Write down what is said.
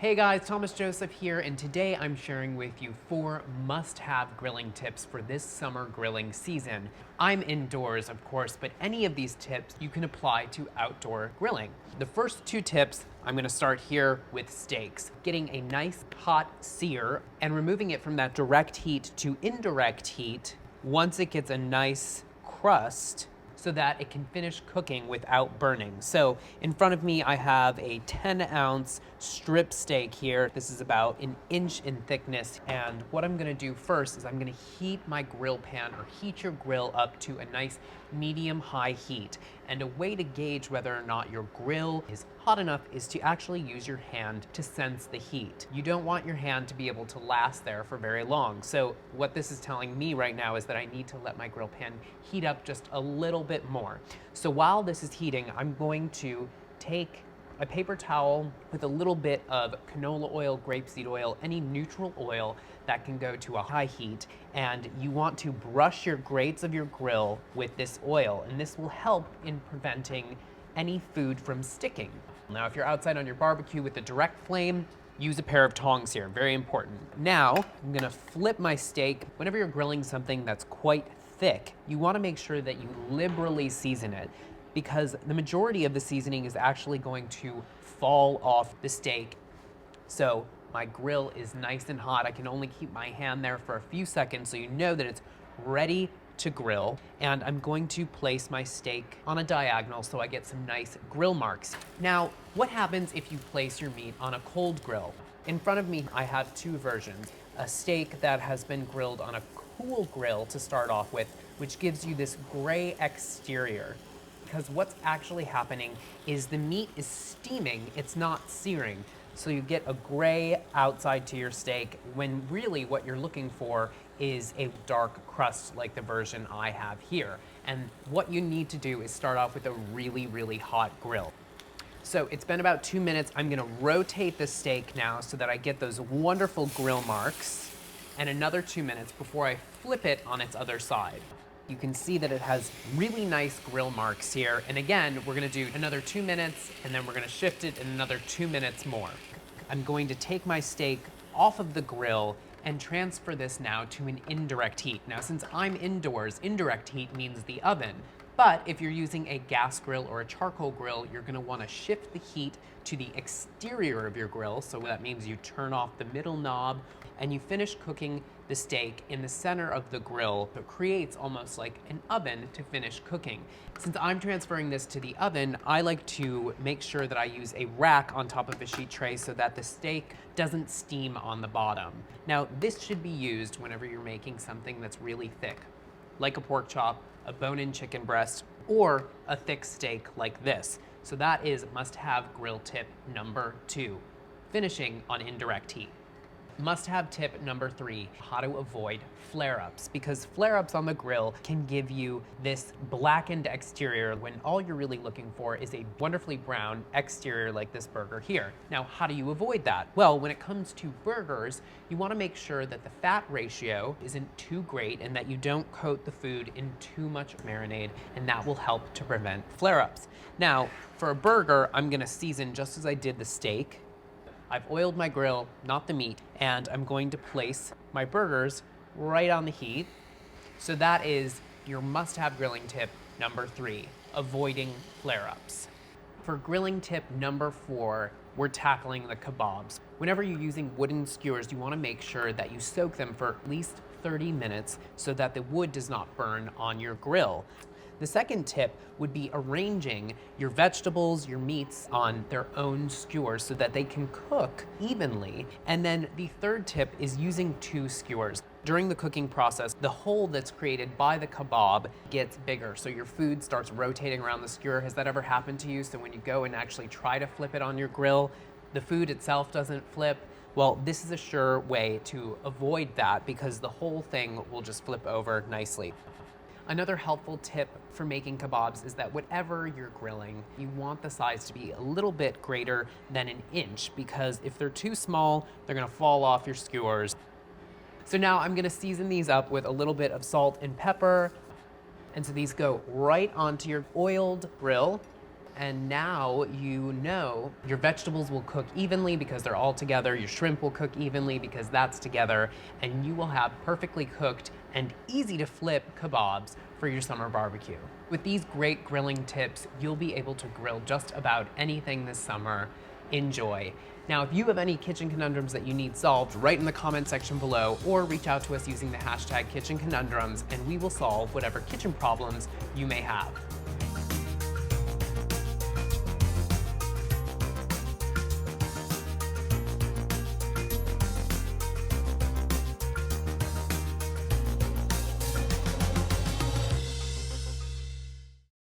Hey guys, Thomas Joseph here, and today I'm sharing with you 4 must-have grilling tips for this summer grilling season. I'm indoors, of course, but any of these tips you can apply to outdoor grilling. The first 2 tips, I'm gonna start here with steaks. Getting a nice hot sear and removing it from that direct heat to indirect heat once it gets a nice crust, so that it can finish cooking without burning. So in front of me, I have a 10-ounce strip steak here. This is about 1 inch in thickness. And what I'm gonna do first is I'm gonna heat my grill pan, or heat your grill up to a nice medium-high heat. And a way to gauge whether or not your grill is hot enough is to actually use your hand to sense the heat. You don't want your hand to be able to last there for very long. So what this is telling me right now is that I need to let my grill pan heat up just a little bit more. So while this is heating, I'm going to take a paper towel with a little bit of canola oil, grapeseed oil, any neutral oil that can go to a high heat, and you want to brush your grates of your grill with this oil, and this will help in preventing any food from sticking. Now, if you're outside on your barbecue with a direct flame, use a pair of tongs here, very important. Now, I'm gonna flip my steak. Whenever you're grilling something that's quite thick, you wanna make sure that you liberally season it, because the majority of the seasoning is actually going to fall off the steak. So my grill is nice and hot. I can only keep my hand there for a few seconds so you know that it's ready to grill. And I'm going to place my steak on a diagonal so I get some nice grill marks. Now, what happens if you place your meat on a cold grill? In front of me, I have 2 versions. A steak that has been grilled on a cool grill to start off with, which gives you this gray exterior. Because what's actually happening is the meat is steaming, it's not searing. So you get a gray outside to your steak, when really what you're looking for is a dark crust like the version I have here. And what you need to do is start off with a really, really hot grill. So it's been about 2 minutes. I'm gonna rotate the steak now so that I get those wonderful grill marks, and another 2 minutes before I flip it on its other side. You can see that it has really nice grill marks here. And again, we're gonna do another 2 minutes, and then we're gonna shift it in another 2 minutes more. I'm going to take my steak off of the grill and transfer this now to an indirect heat. Now, since I'm indoors, indirect heat means the oven. But if you're using a gas grill or a charcoal grill, you're gonna wanna shift the heat to the exterior of your grill. So that means you turn off the middle knob and you finish cooking the steak in the center of the grill. So it creates almost like an oven to finish cooking. Since I'm transferring this to the oven, I like to make sure that I use a rack on top of a sheet tray so that the steak doesn't steam on the bottom. Now, this should be used whenever you're making something that's really thick, like a pork chop, a bone-in chicken breast, or a thick steak like this. So that is must-have grill tip number 2, finishing on indirect heat. Must-have tip number 3, how to avoid flare-ups, because flare-ups on the grill can give you this blackened exterior when all you're really looking for is a wonderfully brown exterior like this burger here. Now, how do you avoid that? Well, when it comes to burgers, you want to make sure that the fat ratio isn't too great and that you don't coat the food in too much marinade, and that will help to prevent flare-ups. Now, for a burger, I'm gonna season just as I did the steak. I've oiled my grill, not the meat, and I'm going to place my burgers right on the heat. So that is your must-have grilling tip number 3, avoiding flare-ups. For grilling tip number 4, we're tackling the kebabs. Whenever you're using wooden skewers, you wanna make sure that you soak them for at least 30 minutes so that the wood does not burn on your grill. The second tip would be arranging your vegetables, your meats on their own skewers so that they can cook evenly. And then the third tip is using 2 skewers. During the cooking process, the hole that's created by the kebab gets bigger, so your food starts rotating around the skewer. Has that ever happened to you? So when you go and actually try to flip it on your grill, the food itself doesn't flip? Well, this is a sure way to avoid that, because the whole thing will just flip over nicely. Another helpful tip for making kebabs is that whatever you're grilling, you want the size to be a little bit greater than 1 inch, because if they're too small, they're gonna fall off your skewers. So now I'm gonna season these up with a little bit of salt and pepper. And so these go right onto your oiled grill. And now you know your vegetables will cook evenly because they're all together, your shrimp will cook evenly because that's together, and you will have perfectly cooked and easy to flip kebabs for your summer barbecue. With these great grilling tips, you'll be able to grill just about anything this summer. Enjoy. Now, if you have any kitchen conundrums that you need solved, write in the comment section below or reach out to us using the hashtag Kitchen Conundrums, and we will solve whatever kitchen problems you may have.